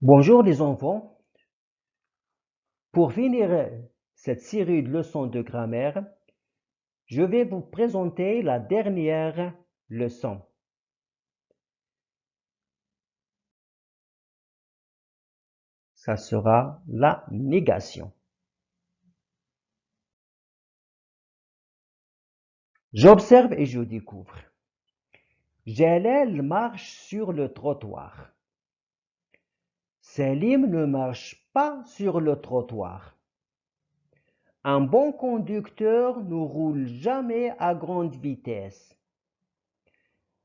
Bonjour les enfants. Pour finir cette série de leçons de grammaire, je vais vous présenter la dernière leçon. Ça sera la négation. J'observe et je découvre. Jalel marche sur le trottoir. Selim ne marche pas sur le trottoir. Un bon conducteur ne roule jamais à grande vitesse.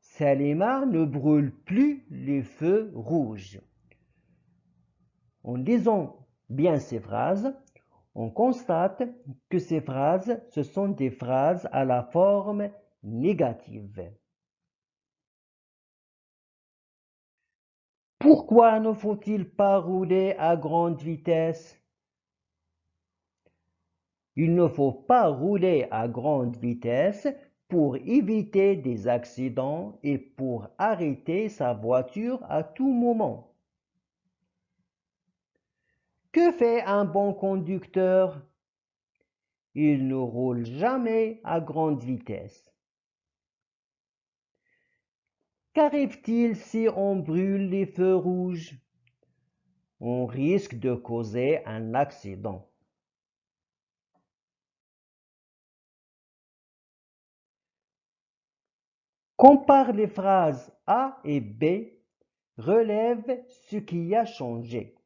Salima ne brûle plus les feux rouges. En lisant bien ces phrases, on constate que ces phrases, ce sont des phrases à la forme négative. Pourquoi ne faut-il pas rouler à grande vitesse? Il ne faut pas rouler à grande vitesse pour éviter des accidents et pour arrêter sa voiture à tout moment. Que fait un bon conducteur? Il ne roule jamais à grande vitesse. Qu'arrive-t-il si on brûle les feux rouges? On risque de causer un accident. Compare les phrases A et B, relève ce qui a changé.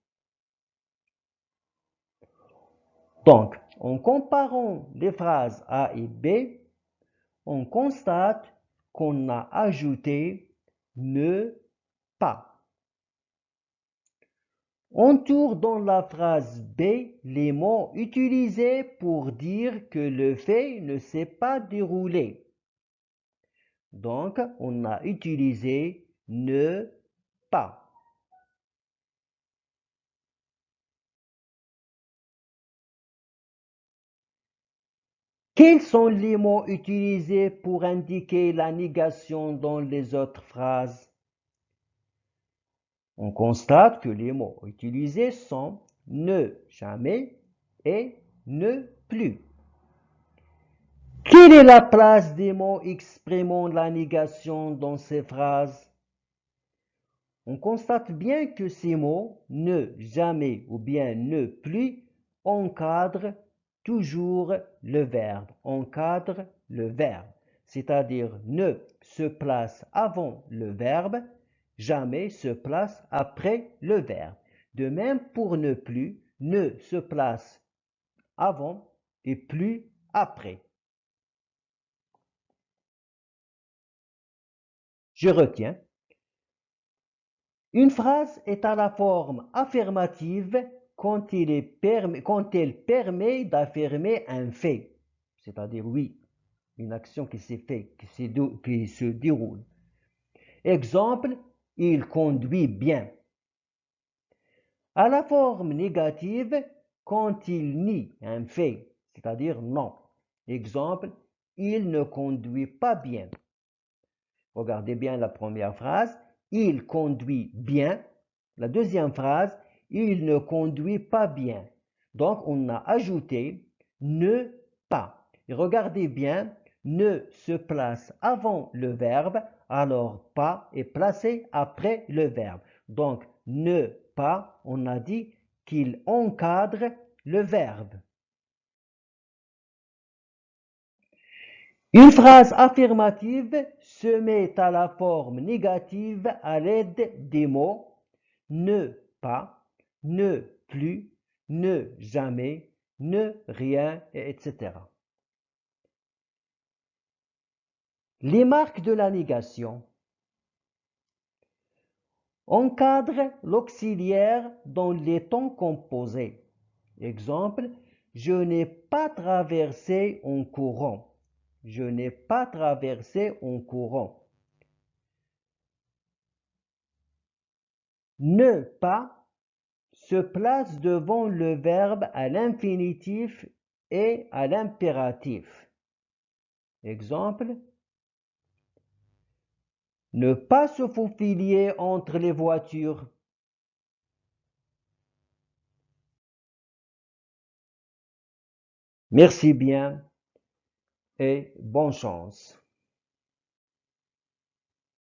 Donc, en comparant les phrases A et B, on constate qu'on a ajouté ne pas. On tourne dans la phrase B les mots utilisés pour dire que le fait ne s'est pas déroulé. Donc, on a utilisé ne pas. Quels sont les mots utilisés pour indiquer la négation dans les autres phrases? On constate que les mots utilisés sont ne jamais et ne plus. Quelle est la place des mots exprimant la négation dans ces phrases? On constate bien que ces mots ne jamais ou bien ne plus encadrent toujours le verbe, encadrent le verbe, c'est-à-dire ne se place avant le verbe, jamais se place après le verbe. De même pour ne plus, ne se place avant et plus après. Je retiens. Une phrase est à la forme affirmative quand elle permet d'affirmer un fait, c'est-à-dire oui, une action qui s'est faite, qui se déroule. Exemple, il conduit bien. À la forme négative quand il nie un fait, c'est-à-dire non. Exemple, il ne conduit pas bien. Regardez bien la première phrase, il conduit bien. La deuxième phrase, il ne conduit pas bien. Donc, on a ajouté ne pas. Et regardez bien, ne se place avant le verbe, alors pas est placé après le verbe. Donc, ne pas, on a dit qu'il encadre le verbe. Une phrase affirmative se met à la forme négative à l'aide des mots ne pas, ne plus, ne jamais, ne rien, etc. Les marques de la négation. Encadre l'auxiliaire dans les temps composés. Exemple, je n'ai pas traversé en courant. Je n'ai pas traversé en courant. Ne pas se place devant le verbe à l'infinitif et à l'impératif. Exemple, ne pas se faufiler entre les voitures. Merci bien et bonne chance.